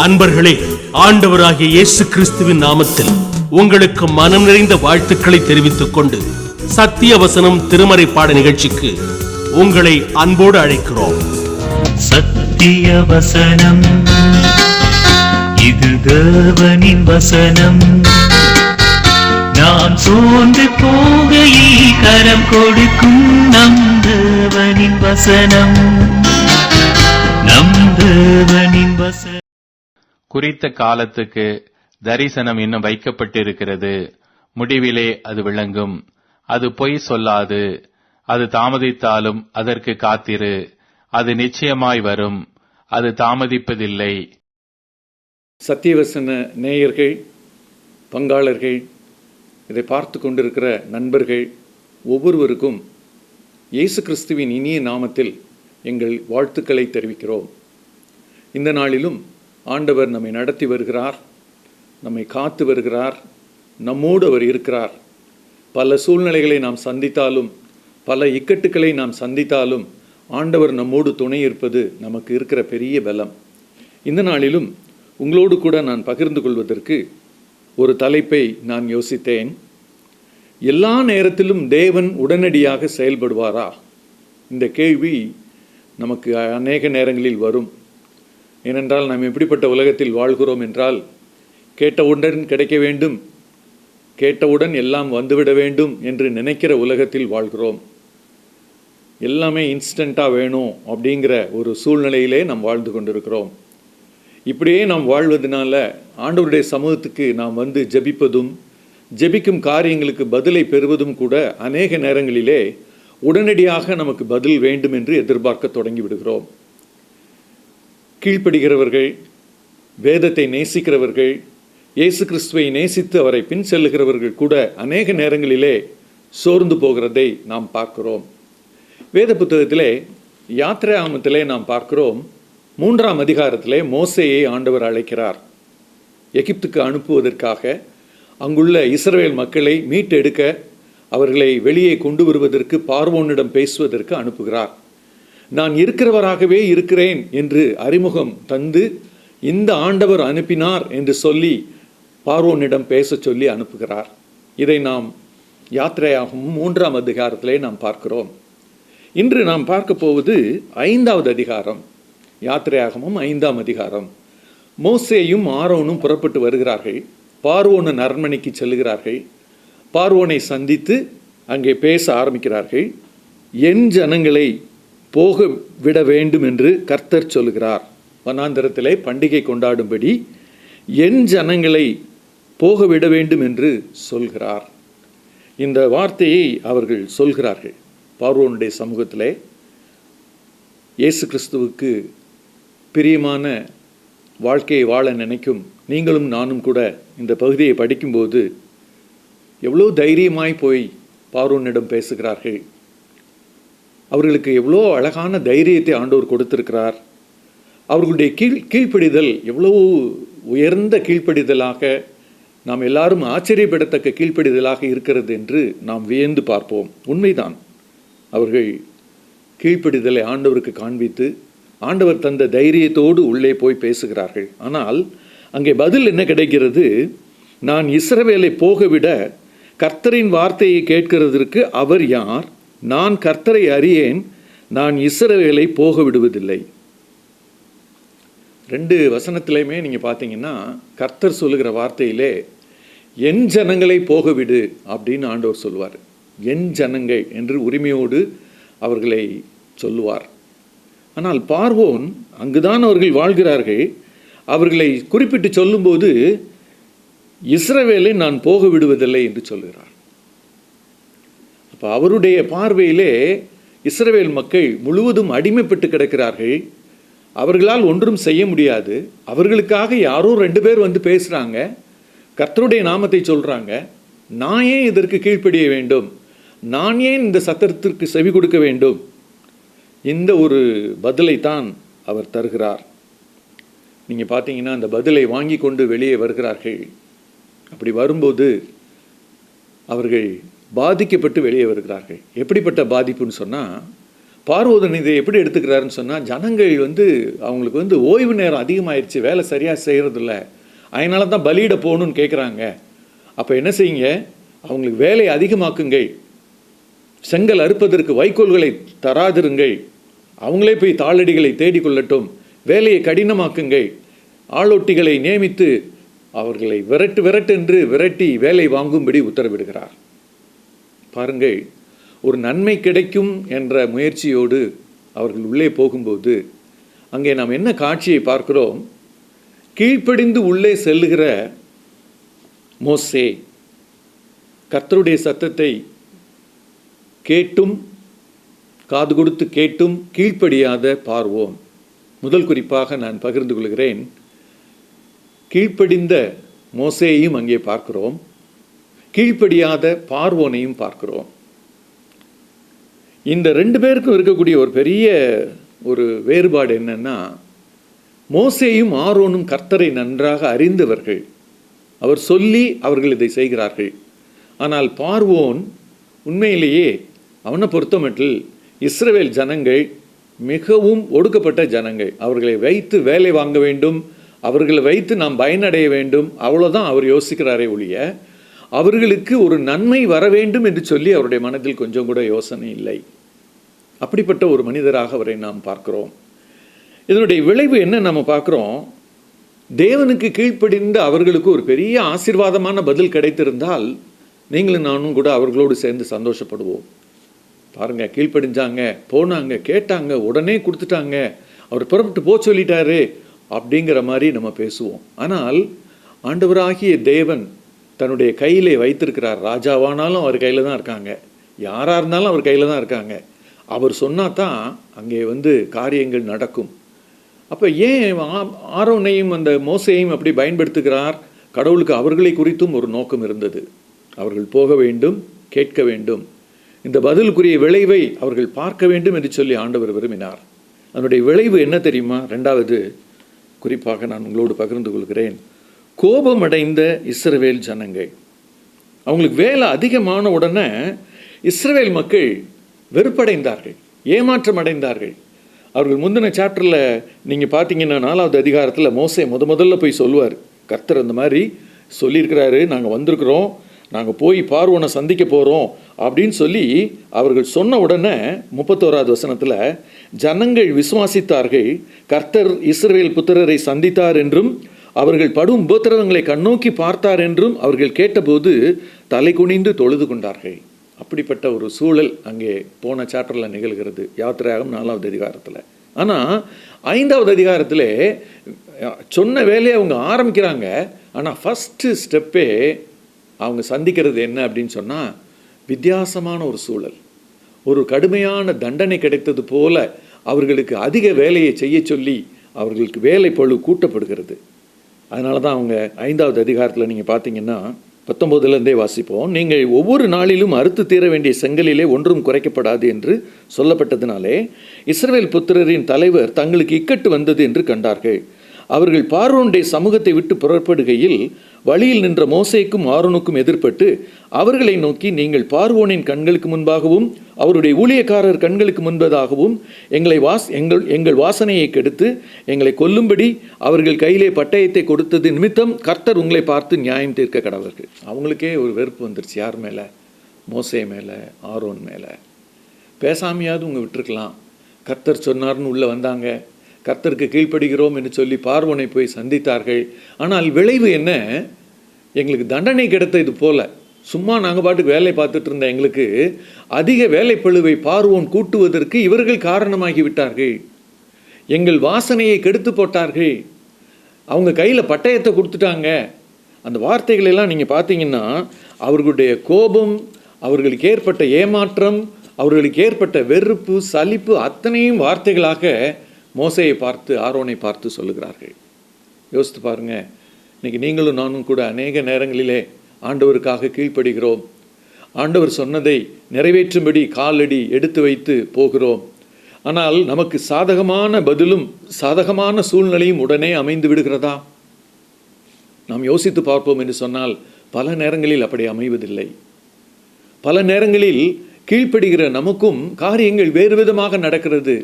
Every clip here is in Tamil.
அன்பர்களே, ஆண்டவராகிய இயேசு கிறிஸ்துவின் நாமத்தில் உங்களுக்கு மனம் நிறைந்த வாழ்த்துக்களை தெரிவித்துக் கொண்டு சத்திய வசனம் திருமறை பாட நிகழ்ச்சிக்கு உங்களை அன்போடு அழைக்கிறோம். சத்திய வசனம், இது தேவனின் வசனம். நாம் சோர்ந்து போகையில் கரம் கொடுக்கும் நம் தேவனின் வசனம், நம் தேவனின் வசனம். குறித்த காலத்துக்கு தரிசனம் இன்னும் வைக்கப்பட்டிருக்கிறது. முடிவிலே அது விளங்கும். அது பொய் சொல்லாது. அது தாமதித்தாலும் அதற்கு காத்திரு. அது நிச்சயமாய் வரும். அது தாமதிப்பதில்லை. சத்தியவசன நேயர்கள், பங்காளர்கள், இதை பார்த்து கொண்டிருக்கிற நண்பர்கள் ஒவ்வொருவருக்கும் இயேசு கிறிஸ்துவின் இனிய நாமத்தில் எங்கள் வாழ்த்துக்களை தெரிவிக்கிறோம். இந்த நாளிலும் ஆண்டவர் நம்மை நடத்தி வருகிறார், நம்மை காத்து வருகிறார், நம்மோடு அவர் இருக்கிறார். பல சூழ்நிலைகளை நாம் சந்தித்தாலும், பல இக்கட்டுக்களை நாம் சந்தித்தாலும் ஆண்டவர் நம்மோடு துணை இருப்பது நமக்கு இருக்கிற பெரிய பலம். இந்த நாளிலும் உங்களோடு கூட நான் பகிர்ந்து கொள்வதற்கு ஒரு தலைப்பை நான் யோசித்தேன். எல்லா நேரத்திலும் தேவன் உடனடியாக செயல்படுவாரா? இந்த கேள்வி நமக்கு அநேக நேரங்களில் வரும். ஏனென்றால் நாம் எப்படிப்பட்ட உலகத்தில் வாழ்கிறோம் என்றால், கேட்டவுடன் கிடைக்க வேண்டும், கேட்டவுடன் எல்லாம் வந்துவிட வேண்டும் என்று நினைக்கிற உலகத்தில் வாழ்கிறோம். எல்லாமே இன்ஸ்டண்ட்டாக வேணும் அப்படிங்கிற ஒரு சூழ்நிலையிலே நாம் வாழ்ந்து கொண்டிருக்கிறோம். இப்படியே நாம் வாழ்வதனால ஆண்டவருடைய சமூகத்துக்கு நாம் வந்து ஜெபிப்பதும், ஜெபிக்கும் காரியங்களுக்கு பதிலை பெறுவதும் கூட அநேக நேரங்களிலே உடனடியாக நமக்கு பதில் வேண்டும் என்று எதிர்பார்க்க தொடங்கி விடுகிறோம். கீழ்ப்படுகிறவர்கள், வேதத்தை நேசிக்கிறவர்கள், இயேசு கிறிஸ்துவை நேசித்து அவரை பின் செல்லுகிறவர்கள் கூட அநேக நேரங்களிலே சோர்ந்து போகிறதை நாம் பார்க்கிறோம். வேத புத்தகத்திலே யாத்திராகமத்திலே நாம் பார்க்கிறோம், 3ஆம் அதிகாரத்திலே மோசேயை ஆண்டவர் அழைக்கிறார். எகிப்துக்கு அனுப்புவதற்காக, அங்குள்ள இஸ்ரவேல் மக்களை மீட்டெடுக்க, அவர்களை வெளியே கொண்டு வருவதற்கு, பார்வோனிடம் பேசுவதற்கு அனுப்புகிறார். நான் இருக்கிறவராகவே இருக்கிறேன் என்று அறிமுகம் தந்து, இந்த ஆண்டவர் அனுப்பினார் என்று சொல்லி பார்வோனிடம் பேச சொல்லி அனுப்புகிறார். இதை நாம் யாத்திரையாகவும் 3ஆம் அதிகாரத்திலே நாம் பார்க்கிறோம். இன்று நாம் பார்க்க போவது 5வது அதிகாரம், யாத்திரையாகவும் 5ஆம் அதிகாரம். மோசேயும் ஆரோனும் புறப்பட்டு வருகிறார்கள். பார்வோனின் அரண்மனைக்கு செல்லுகிறார்கள். பார்வோனை சந்தித்து அங்கே பேச ஆரம்பிக்கிறார்கள். என் ஜனங்களை போக விட வேண்டும் என்று கர்த்தர் சொல்கிறார். வனாந்தரத்திலே பண்டிகை கொண்டாடும்படி என் ஜனங்களை போக விட வேண்டும் என்று சொல்கிறார். இந்த வார்த்தையை அவர்கள் சொல்கிறார்கள் பார்வோனுடைய சமூகத்திலே. இயேசு கிறிஸ்துவுக்கு பிரியமான வாழ்க்கையை வாழ நினைக்கும் நீங்களும் நானும் கூட இந்த பகுதியை படிக்கும்போது எவ்வளோ தைரியமாய் போய் பார்வோனிடம் பேசுகிறார்கள். அவர்களுக்கு எவ்வளோ அழகான தைரியத்தை ஆண்டவர் கொடுத்திருக்கிறார். அவர்களுடைய கீழ்ப்படிதல் எவ்வளவு உயர்ந்த கீழ்ப்படிதலாக, நாம் எல்லாரும் ஆச்சரியப்படத்தக்க கீழ்ப்படிதலாக இருக்கிறது என்று நாம் வியந்து பார்ப்போம். உண்மைதான், அவர்கள் கீழ்ப்படிதலை ஆண்டவருக்கு காண்பித்து ஆண்டவர் தந்த தைரியத்தோடு உள்ளே போய் பேசுகிறார்கள். ஆனால் அங்கே பதில் என்ன கிடைக்கிறது? நான் இஸ்ரவேலை போகவிட கர்த்தரின் வார்த்தையை கேட்கிறதற்கு அவர் யார்? நான் கர்த்தரை அறியேன், நான் இஸ்ரவேலை போக விடுவதில்லை. 2 வசனத்திலையுமே நீங்கள் பார்த்தீங்கன்னா கர்த்தர் சொல்லுகிற வார்த்தையிலே என் ஜனங்களை போக விடு அப்படின்னு ஆண்டவர் சொல்லுவார். என் ஜனங்கள் என்று உரிமையோடு அவர்களை சொல்லுவார். ஆனால் பார்வோன், அங்குதான் அவர்கள் வாழ்கிறார்கள், அவர்களை குறிப்பிட்டு சொல்லும்போது இஸ்ரவேலை நான் போக விடுவதில்லை என்று சொல்கிறார். அப்போ அவருடைய பார்வையிலே இஸ்ரவேல் மக்கள் முழுவதும் அடிமைப்பட்டு கிடக்கிறார்கள். அவர்களால் ஒன்றும் செய்ய முடியாது. அவர்களுக்காக யாரோ 2 பேர் வந்து பேசுகிறாங்க, கர்த்தருடைய நாமத்தை சொல்கிறாங்க. நான் ஏன் இதற்கு கீழ்ப்படிய வேண்டும்? நான் ஏன் இந்த சத்தத்திற்கு செவி கொடுக்க வேண்டும்? இந்த ஒரு பதிலை தான் அவர் தருகிறார். நீங்கள் பார்த்தீங்கன்னா அந்த பதிலை வாங்கி கொண்டு வெளியே வருகிறார்கள். அப்படி வரும்போது அவர்கள் பாதிக்கப்பட்டு வெளியே வருகிறார்கள். எப்படிப்பட்ட பாதிப்புன்னு சொன்னால், பார்வோன் இதை எப்படி எடுத்துக்கிறாருன்னு சொன்னால், ஜனங்கள் அவங்களுக்கு ஓய்வு நேரம் அதிகமாகிடுச்சு, வேலை சரியாக செய்கிறதில்ல, அதனால தான் பலியிட போகணுன்னு கேட்குறாங்க. அப்போ என்ன செய்யுங்க, அவங்களுக்கு வேலை அதிகமாக்குங்கள், செங்கல் அறுப்பதற்கு வைக்கோல்களை தராதிருங்கள், அவங்களே போய் தாளடிகளை தேடிக்கொள்ளட்டும், வேலையை கடினமாக்குங்கள், ஆளொட்டிகளை நியமித்து அவர்களை விரட்டு விரட்டி வேலை வாங்கும்படி உத்தரவிடுகிறார். பாருங்கள், ஒரு நன்மை கிடைக்கும் என்ற முயற்சியோடு அவர்கள் உள்ளே போகும்போது அங்கே நாம் என்ன காட்சியை பார்க்கிறோம்? கீழ்ப்படிந்து உள்ளே செல்லுகிற மோசே, கர்த்தருடைய சத்தத்தை கேட்டும் காது கொடுத்து கேட்டும் கீழ்ப்படியாத பார்வோன். முதல் குறிப்பாக நான் பகிர்ந்து கொள்கிறேன். கீழ்ப்படிந்த மோசேயையும் அங்கே பார்க்கிறோம், கீழ்ப்படியாத பார்வோனையும் பார்க்கிறோம். இந்த ரெண்டு பேருக்கும் இருக்கக்கூடிய ஒரு பெரிய ஒரு வேறுபாடு என்னன்னா, மோசேயும் ஆரோனும் கர்த்தரை நன்றாக அறிந்தவர்கள், அவர் சொல்லி அவர்கள் இதை செய்கிறார்கள். ஆனால் பார்வோன் உண்மையிலேயே அவனை பொறுத்தமட்டில் இஸ்ரவேல் ஜனங்கள் மிகவும் ஒடுக்கப்பட்ட ஜனங்கள், அவர்களை வைத்து வேலை வாங்க வேண்டும், அவர்களை வைத்து நாம் பயனடைய வேண்டும், அவ்வளோதான் அவர் யோசிக்கிறாரே ஒழிய அவர்களுக்கு ஒரு நன்மை வர வேண்டும் என்று சொல்லி அவருடைய மனதில் கொஞ்சம் கூட யோசனை இல்லை. அப்படிப்பட்ட ஒரு மனிதராக அவரை நாம் பார்க்கிறோம். இதனுடைய விளைவு என்ன நம்ம பார்க்குறோம்? தேவனுக்கு கீழ்ப்படிந்த அவர்களுக்கு ஒரு பெரிய ஆசீர்வாதமான பதில் கிடைத்திருந்தால் நீங்களும் நானும் கூட அவர்களோடு சேர்ந்து சந்தோஷப்படுவோம். பாருங்க, கீழ்ப்படிஞ்சாங்க, போனாங்க, கேட்டாங்க, உடனே கொடுத்துட்டாங்க, அவர் புறப்பட்டு போக சொல்லிட்டாரு அப்படிங்கிற மாதிரி நம்ம பேசுவோம். ஆனால் ஆண்டவராகிய தேவன் தன்னுடைய கையிலே வைத்திருக்கிறார். ராஜாவானாலும் அவர் கையில் தான் இருக்காங்க, யாராக இருந்தாலும் அவர் கையில் தான் இருக்காங்க. அவர் சொன்னா தான் அங்கே காரியங்கள் நடக்கும். அப்போ ஏன் ஆரோனையும் அந்த மோசையும் அப்படி பயன்படுத்துகிறார்? கடவுளுக்கு அவர்களை குறித்தும் ஒரு நோக்கம் இருந்தது. அவர்கள் போக வேண்டும், கேட்க வேண்டும், இந்த பதிலுக்குரிய விளைவை அவர்கள் பார்க்க வேண்டும் என்று சொல்லி ஆண்டவர் விரும்பினார். அதனுடைய விளைவு என்ன தெரியுமா? ரெண்டாவது குறிப்பாக நான் உங்களோடு பகிர்ந்து கொள்கிறேன். கோபமடைந்த இஸ்ரவேல் ஜனங்கள், அவங்களுக்கு வேலை அதிகமான உடனே இஸ்ரவேல் மக்கள் வெறுப்படைந்தார்கள், ஏமாற்றம் அடைந்தார்கள். அவர்கள் முந்தின சாப்டரில் நீங்கள் பார்த்தீங்கன்னா 4வது அதிகாரத்தில் மோசே முதல்ல போய் சொல்லுவார், கர்த்தர் அந்த மாதிரி சொல்லியிருக்கிறாரு, நாங்கள் வந்திருக்கிறோம், நாங்கள் போய் பார்வோனை சந்திக்க போகிறோம் அப்படின்னு சொல்லி அவர்கள் சொன்ன உடனே 31வது வசனத்தில், ஜனங்கள் விசுவாசித்தார்கள், கர்த்தர் இஸ்ரவேல் புத்திரரை சந்தித்தார் என்றும் அவர்கள் படும் உபத்திரவங்களை கண்ணோக்கி பார்த்தார் என்றும் அவர்கள் கேட்டபோது தலை குனிந்து தொழுது கொண்டார்கள். அப்படிப்பட்ட ஒரு சூழல் அங்கே போன சாப்டரில் நிகழ்கிறது, யாத்திரையாகும் 4வது அதிகாரத்தில். ஆனால் 5வது அதிகாரத்தில் சொன்ன வேலையை அவங்க ஆரம்பிக்கிறாங்க. ஆனால் ஃபஸ்ட்டு ஸ்டெப்பே அவங்க சந்திக்கிறது என்ன அப்படின்னு சொன்னால், வித்தியாசமான ஒரு சூழல், ஒரு கடுமையான தண்டனை கிடைத்தது போல அவர்களுக்கு அதிக வேலையை செய்ய சொல்லி அவர்களுக்கு வேலை பளு கூட்டப்படுகிறது. அதனால தான் அவங்க 5வது அதிகாரத்தில் நீங்கள் பார்த்தீங்கன்னா 19லேருந்தே வாசிப்போம். நீங்கள் ஒவ்வொரு நாளிலும் அறுத்து தீர வேண்டிய செங்கலிலே ஒன்றும் குறைக்கப்படாது என்று சொல்லப்பட்டதினாலே இஸ்ரவேல் புத்திரரின் தலைவர் தங்களுக்கு இக்கட்டு வந்தது என்று கண்டார்கள். அவர்கள் பார்வோனுடைய சமூகத்தை விட்டு புறப்படுகையில் வழியில் நின்ற மோசேக்கும் ஆரோனுக்கும் எதிர்பட்டு அவர்களை நோக்கி, நீங்கள் பார்வோனின் கண்களுக்கு முன்பாகவும் அவருடைய ஊழியக்காரர் கண்களுக்கு முன்பதாகவும் எங்கள் வாசனையை கெடுத்து எங்களை கொல்லும்படி அவர்கள் கையிலே பட்டயத்தை கொடுத்தது நிமித்தம் கர்த்தர் உங்களை பார்த்து நியாயம் தீர்க்க கடவர்கள். அவங்களுக்கே ஒரு வெறுப்பு வந்துருச்சு. யார் மேலே? மோசே மேலே, ஆரோன் மேலே. பேசாமையாவது உங்க விட்டுருக்கலாம். கர்த்தர் சொன்னார்னு உள்ளே வந்தாங்க, கர்த்தருக்கு கீழ்ப்படுகிறோம் என்று சொல்லி பார்வோனை போய் சந்தித்தார்கள். ஆனால் விளைவு என்ன? எங்களுக்கு தண்டனை கிடைத்தது போல, சும்மா நாங்கள் பாட்டுக்கு வேலை பார்த்துட்டு இருந்த எங்களுக்கு அதிக வேலைப்பழுவை பார்வோன் கூட்டுவதற்கு இவர்கள் காரணமாகி விட்டார்கள். எங்கள் வாசனையை கெடுத்து போட்டார்கள், அவங்க கையில் பட்டயத்தை கொடுத்துட்டாங்க. அந்த வார்த்தைகளெல்லாம் நீங்கள் பார்த்தீங்கன்னா அவர்களுடைய கோபம், அவர்களுக்கு ஏற்பட்ட ஏமாற்றம், அவர்களுக்கு ஏற்பட்ட வெறுப்பு, சலிப்பு அத்தனையும் வார்த்தைகளாக மோசையை பார்த்து, ஆரோனை பார்த்து சொல்லுகிறார்கள். யோசித்து பாருங்க, இன்னைக்கு நீங்களும் நானும் கூட அநேக நேரங்களிலே ஆண்டவருக்காக கீழ்ப்படுகிறோம், ஆண்டவர் சொன்னதை நிறைவேற்றும்படி காலடி எடுத்து வைத்து போகிறோம். ஆனால் நமக்கு சாதகமான பதிலும் சாதகமான சூழ்நிலையும் உடனே அமைந்து விடுகிறதா? நாம் யோசித்து பார்ப்போம் என்று சொன்னால் பல நேரங்களில் அப்படி அமைவதில்லை. பல நேரங்களில் கீழ்ப்படுகிற நமக்கும் காரியங்கள் வேறு விதமாக நடக்கிறது.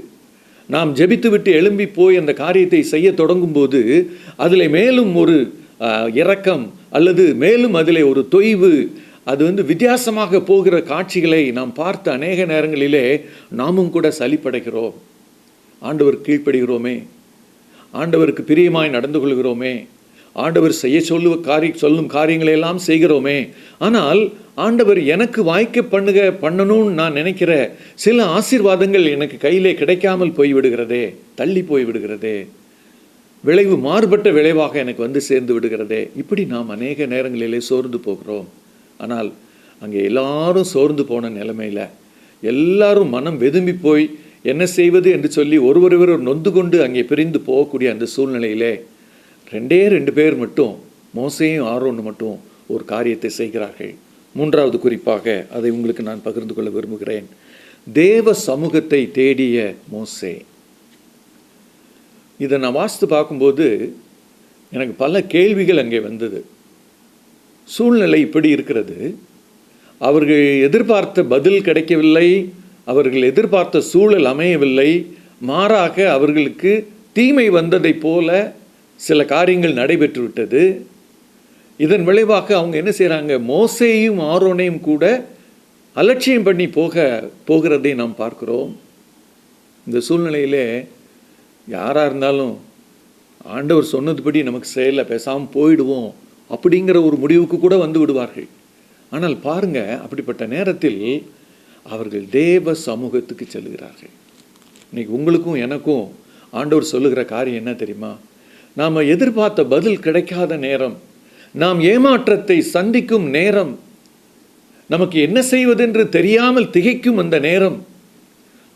நாம் ஜெபித்துவிட்டு எழும்பி போய் அந்த காரியத்தை செய்ய தொடங்கும் போது அதில் மேலும் ஒரு இரக்கம் அல்லது மேலும் அதில் ஒரு தொய்வு, அது வித்தியாசமாக போகிற காட்சிகளை நாம் பார்த்து அநேக நேரங்களிலே நாமும் கூட சலிப்படைகிறோம். ஆண்டவர் கீழ்ப்படுகிறோமே, ஆண்டவருக்கு பிரியமாய் நடந்து கொள்கிறோமே, ஆண்டவர் செய்ய சொல்லும் காரியங்களை எல்லாம் செய்கிறோமே. ஆனால் ஆண்டவர் எனக்கு வாய்க்க பண்ணணும்னு நான் நினைக்கிற சில ஆசீர்வாதங்கள் எனக்கு கையிலே கிடைக்காமல் போய்விடுகிறதே, தள்ளி போய்விடுகிறதே, விளைவு மாறுபட்ட விளைவாக எனக்கு சேர்ந்து விடுகிறதே. இப்படி நாம் அநேக நேரங்களிலே சோர்ந்து போகிறோம். ஆனால் அங்கே எல்லாரும் சோர்ந்து போன நிலைமையில், எல்லாரும் மனம் வெதும்பி போய் என்ன செய்வது என்று சொல்லி ஒருவர் நொந்து கொண்டு அங்கே பிரிந்து போகக்கூடிய அந்த சூழ்நிலையிலே 2 பேர் மட்டும், மோசேயும் ஆரோனும் மட்டும் ஒரு காரியத்தை செய்கிறார்கள். 3வது குறிப்பாக அதை உங்களுக்கு நான் பகிர்ந்து கொள்ள விரும்புகிறேன். தேவ சமூகத்தை தேடிய மோசே. இதை நான் வாசித்து பார்க்கும்போது எனக்கு பல கேள்விகள் அங்கே வந்தது. சூழ்நிலை இப்படி இருக்கிறது, அவர்கள் எதிர்பார்த்த பதில் கிடைக்கவில்லை, அவர்கள் எதிர்பார்த்த சூழல் அமையவில்லை, மாறாக அவர்களுக்கு தீமை வந்ததை போல சில காரியங்கள் நடைபெற்று விட்டது. இதன் விளைவாக அவங்க என்ன செய்கிறாங்க, மோசேயும் ஆரோனையும் கூட அலட்சியம் பண்ணி போகிறதை நாம் பார்க்கிறோம். இந்த சூழ்நிலையிலே யாராக இருந்தாலும் ஆண்டவர் சொன்னதுபடி நமக்கு செய்யலை, பேசாமல் போயிடுவோம் அப்படிங்கிற ஒரு முடிவுக்கு கூட வந்து விடுவார்கள். ஆனால் பாருங்க, அப்படிப்பட்ட நேரத்தில் அவர்கள் தேவ சமூகத்துக்கு செல்கிறார்கள். இன்னைக்கு உங்களுக்கும் எனக்கும் ஆண்டவர் சொல்லுகிற காரியம் என்ன தெரியுமா? நாம் எதிர்பார்த்த பதில் கிடைக்காத நேரம், நாம் ஏமாற்றத்தை சந்திக்கும் நேரம், நமக்கு என்ன செய்வதென்று தெரியாமல் திகைக்கும் அந்த நேரம்,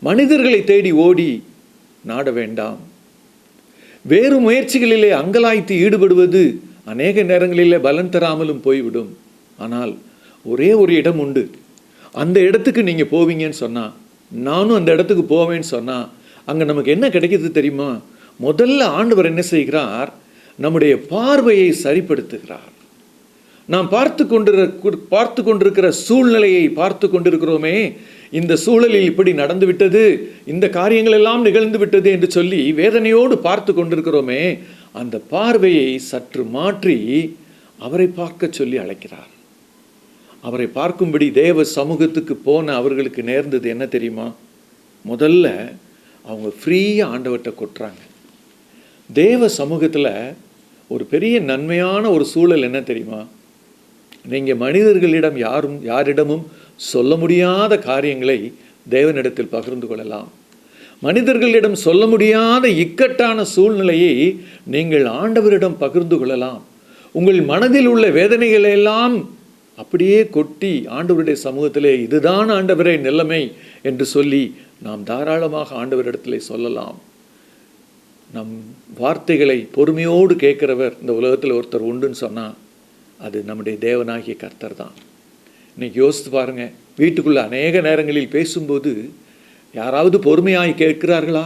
மனிதர்களை தேடி ஓடி நாட வேண்டாம். வேறு முயற்சிகளிலே அங்கலாய்த்து ஈடுபடுவது அநேக நேரங்களிலே பலன் தராமலும் போய்விடும். ஆனால் ஒரே ஒரு இடம் உண்டு, அந்த இடத்துக்கு நீங்கள் போவீங்கன்னு சொன்னால், நானும் அந்த இடத்துக்கு போவேன்னு சொன்னால், அங்கே நமக்கு என்ன கிடைக்கிது தெரியுமா? முதல்ல ஆண்டவர் என்ன செய்கிறார், நம்முடைய பார்வையை சரிப்படுத்துகிறார். நாம் பார்த்து கொண்டிருக்கிற சூழ்நிலையை பார்த்து கொண்டிருக்கிறோமே, இந்த சூழலில் இப்படி நடந்து விட்டது, இந்த காரியங்கள் எல்லாம் நிகழ்ந்து விட்டது என்று சொல்லி வேதனையோடு பார்த்து கொண்டிருக்கிறோமே, அந்த பார்வையை சற்று மாற்றி அவரை பார்க்க சொல்லி அழைக்கிறார். அவரை பார்க்கும்படி தேவ சமூகத்துக்கு போன அவர்களுக்கு நேர்ந்தது என்ன தெரியுமா? முதல்ல அவங்க ஃப்ரீயாக ஆண்டவர்கிட்ட கொட்டுறாங்க. தேவ சமூகத்தில் ஒரு பெரிய நன்மையான ஒரு சூழல் என்ன தெரியுமா? நீங்கள் மனிதர்களிடம் யாரிடமும் சொல்ல முடியாத காரியங்களை தேவனிடத்தில் பகிர்ந்து கொள்ளலாம். மனிதர்களிடம் சொல்ல முடியாத இக்கட்டான சூழ்நிலையை நீங்கள் ஆண்டவரிடம் பகிர்ந்து கொள்ளலாம். உங்கள் மனதில் உள்ள வேதனைகளை எல்லாம் அப்படியே கொட்டி ஆண்டவருடைய சமூகத்திலே, இதுதான் ஆண்டவரே நிலைமை என்று சொல்லி நாம் தாராளமாக ஆண்டவரிடத்திலே சொல்லலாம். நம் வார்த்தைகளை பொறுமையோடு கேட்கிறவர் இந்த உலகத்தில் ஒருத்தர் உண்டுன்னு சொன்னால் அது நம்முடைய தேவனாகிய கர்த்தர் தான். இன்னைக்கு யோசித்து பாருங்க, வீட்டுக்குள்ள அநேக நேரங்களில் பேசும்போது யாராவது பொறுமையாய் கேட்கிறார்களா?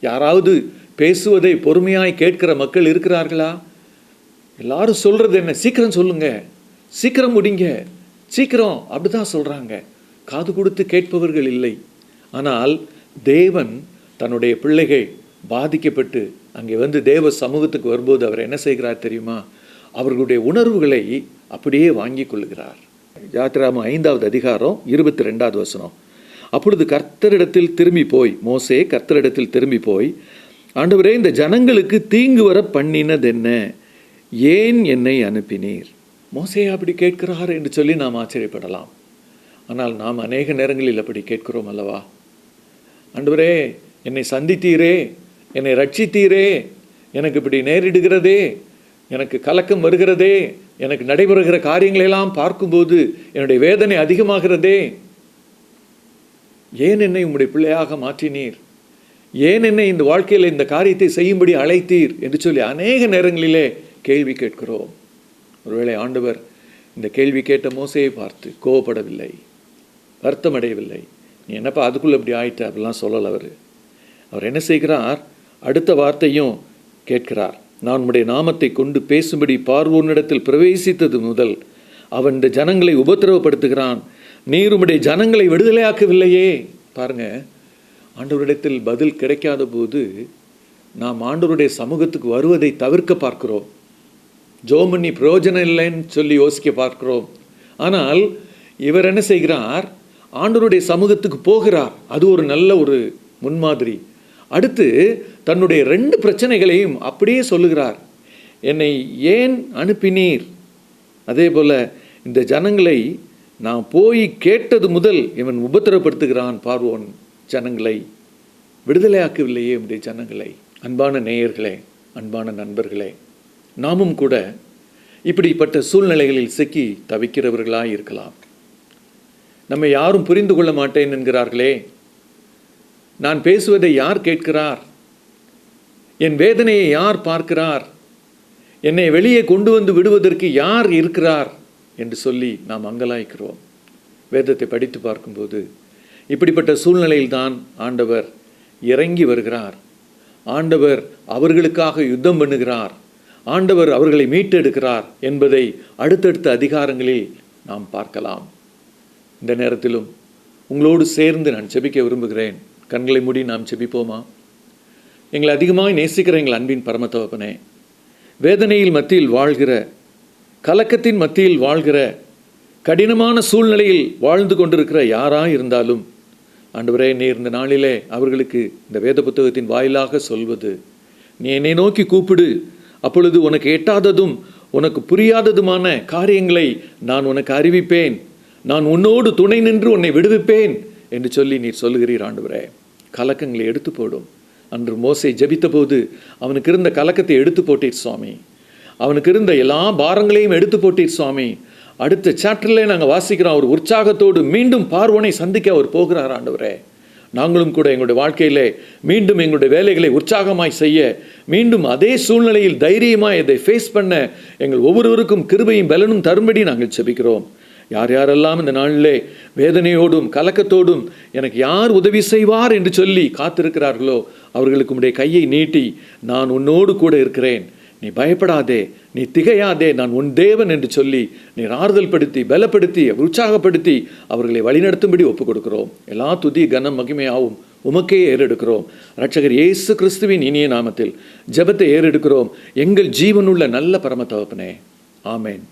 யாராவது பேசுவதை பொறுமையாய் கேட்கிற மக்கள் இருக்கிறார்களா? எல்லாரும் சொல்றது என்ன? சீக்கிரம் சொல்லுங்க, சீக்கிரம் முடிங்க, சீக்கிரம், அப்படிதான் சொல்றாங்க. காது கொடுத்து கேட்பவர்கள் இல்லை. ஆனால் தேவன் தன்னுடைய பிள்ளைகள் பாதிக்கப்பட்டு அங்கே தேவ சமூகத்துக்கு வரும்போது அவர் என்ன செய்கிறார் தெரியுமா? அவர்களுடைய உணர்வுகளை அப்படியே வாங்கி கொள்ளுகிறார். யாத்திராகமம் 5வது அதிகாரம் 22வது வசனம். அப்பொழுது கர்த்தரிடத்தில் திரும்பி போய், மோசே கர்த்தரிடத்தில் திரும்பி போய், ஆண்டவரே, இந்த ஜனங்களுக்கு தீங்கு வர பண்ணினதென்ன? ஏன் என்னை அனுப்பினீர்? மோசே அப்படி கேட்கிறார் என்று சொல்லி நாம் ஆச்சரியப்படலாம். ஆனால் நாம் அநேக நேரங்களில் அப்படி கேட்கிறோம் அல்லவா? ஆண்டவரே, என்னை சந்தித்தீரே, என்னை ரட்சித்தீரே, எனக்கு இப்படி நேரிடுகிறதே, எனக்கு கலக்கம் வருகிறதே, எனக்கு நடைபெறுகிற காரியங்களெல்லாம் பார்க்கும்போது என்னுடைய வேதனை அதிகமாகிறதே, ஏன் என்னை உம்முடைய பிள்ளையாக மாற்றினீர்? ஏன் என்னை இந்த வாழ்க்கையில் இந்த காரியத்தை செய்யும்படி அழைத்தீர் என்று சொல்லி அநேக நேரங்களிலே கேள்வி கேட்கிறோம். ஒருவேளை ஆண்டவர் இந்த கேள்வி கேட்ட மோசையை பார்த்து கோபப்படவில்லை, வருத்தமடையவில்லை. நீ என்னப்பா அதுக்குள்ளே இப்படி ஆயிட்ட அப்படிலாம் சொல்லலை. அவர் என்ன செய்கிறார்? அடுத்த வார்த்தையும் கேட்கிறார். நான் உம்முடைய நாமத்தை கொண்டு பேசும்படி பார்வோனிடத்தில் பிரவேசித்தது முதல் அவன் இந்த ஜனங்களை உபத்திரவப்படுத்துகிறான். நீர் உம்முடைய ஜனங்களை விடுதலையாக்கவில்லையே. பாருங்க, ஆண்டவரிடத்தில் பதில் கிடைக்காத போது நாம் ஆண்டவருடைய சமூகத்துக்கு வருவதை தவிர்க்க பார்க்கிறோம். ஜெபம் பண்ணி பிரயோஜனம் இல்லைன்னு சொல்லி யோசிக்க பார்க்கிறோம். ஆனால் இவர் என்ன செய்கிறார்? ஆண்டவருடைய சமூகத்துக்கு போகிறார். அது ஒரு நல்ல ஒரு முன்மாதிரி. அடுத்து தன்னுடைய 2 பிரச்சனைகளையும் அப்படியே சொல்லுகிறார். என்னை ஏன் அனுப்பினீர்? அதே போல இந்த ஜனங்களை நான் போய் கேட்டது முதல் இவன் உபத்திரப்படுத்துகிறான். பார்வோன் ஜனங்களை விடுதலையாக்கவில்லையே உடைய ஜனங்களை. அன்பான நேயர்களே, அன்பான நண்பர்களே, நாமும் கூட இப்படிப்பட்ட சூழ்நிலைகளில் சிக்கி தவிக்கிறவர்களாய் இருக்கலாம். நம்மை யாரும் புரிந்து கொள்ள மாட்டேன் என்கிறார்களே, நான் பேசுவதை யார் கேட்கிறார்? என் வேதனையை யார் பார்க்கிறார்? என்னை வெளியே கொண்டு வந்து விடுவதற்கு யார் இருக்கிறார் என்று சொல்லி நாம் அங்கலாய்க்கிறோம். வேதத்தை படித்து பார்க்கும்போது இப்படிப்பட்ட சூழ்நிலையில்தான் ஆண்டவர் இறங்கி வருகிறார். ஆண்டவர் அவர்களுக்காக யுத்தம் பண்ணுகிறார். ஆண்டவர் அவர்களை மீட்டெடுக்கிறார் என்பதை அடுத்தடுத்த அதிகாரங்களில் நாம் பார்க்கலாம். இந்த நேரத்திலும் உங்களோடு சேர்ந்து நான் செபிக்க விரும்புகிறேன். கண்களை மூடி நாம் செபிப்போமா? எங்களை அதிகமாக நேசிக்கிற எங்கள் அன்பின் பரமதகப்பனே, வேதனையில் மத்தியில் வாழ்கிற, கலக்கத்தின் மத்தியில் வாழ்கிற, கடினமான சூழ்நிலையில் வாழ்ந்து கொண்டிருக்கிற யாராக இருந்தாலும் ஆண்டவரே, நீர் இந்த நாளிலே அவர்களுக்கு இந்த வேத புத்தகத்தின் வாயிலாக சொல்வது, நீ என்னை நோக்கி கூப்பிடு, அப்பொழுது உனக்கு எட்டாததும் உனக்கு புரியாததுமான காரியங்களை நான் உனக்கு அறிவிப்பேன், நான் உன்னோடு துணை நின்று உன்னை விடுவிப்பேன் என்று சொல்லி நீர் சொல்லுகிறீர். ஆண்டவரே, கலக்கங்களை எடுத்து போடும். அன்று மோசே ஜெபித்த போது அவனுக்கு இருந்த கலக்கத்தை எடுத்து போட்டீர் சுவாமி. அவனுக்கு இருந்த எல்லா பாரங்களையும் எடுத்து போட்டீர் சுவாமி. அடுத்த சாப்டர்லே நாங்கள் வாசிக்கிறோம், ஒரு உற்சாகத்தோடு மீண்டும் பார்வோனை சந்திக்க அவர் போகிறார். ஆண்டவரே, நாங்களும் கூட எங்களுடைய வாழ்க்கையிலே மீண்டும் எங்களுடைய வேலைகளை உற்சாகமாய் செய்ய, மீண்டும் அதே சூழ்நிலையில் தைரியமாய் அதை ஃபேஸ் பண்ண எங்கள் ஒவ்வொருவருக்கும் கிருபையும் பலனும் தரும்படி நாங்கள் செபிக்கிறோம். யார் யாரெல்லாம் இந்த நாளிலே வேதனையோடும் கலக்கத்தோடும் எனக்கு யார் உதவி செய்வார் என்று சொல்லி காத்திருக்கிறார்களோ அவர்களுக்கு உடைய கையை நீட்டி, நான் உன்னோடு கூட இருக்கிறேன், நீ பயப்படாதே, நீ திகையாதே, நான் உன் தேவன் என்று சொல்லி நீர் ஆறுதல் படுத்தி பலப்படுத்தி உற்சாகப்படுத்தி அவர்களை வழிநடத்தும்படி ஒப்புக் கொடுக்கிறோம். எல்லா துதி கனம் மகிமையாவும் உமக்கே ஏறெடுக்கிறோம். இரட்சகர் இயேசு கிறிஸ்துவின் இனிய நாமத்தில் ஜெபத்தை ஏறெடுக்கிறோம் எங்கள் ஜீவனுள்ள நல்ல பரம தகப்பனே. ஆமேன்.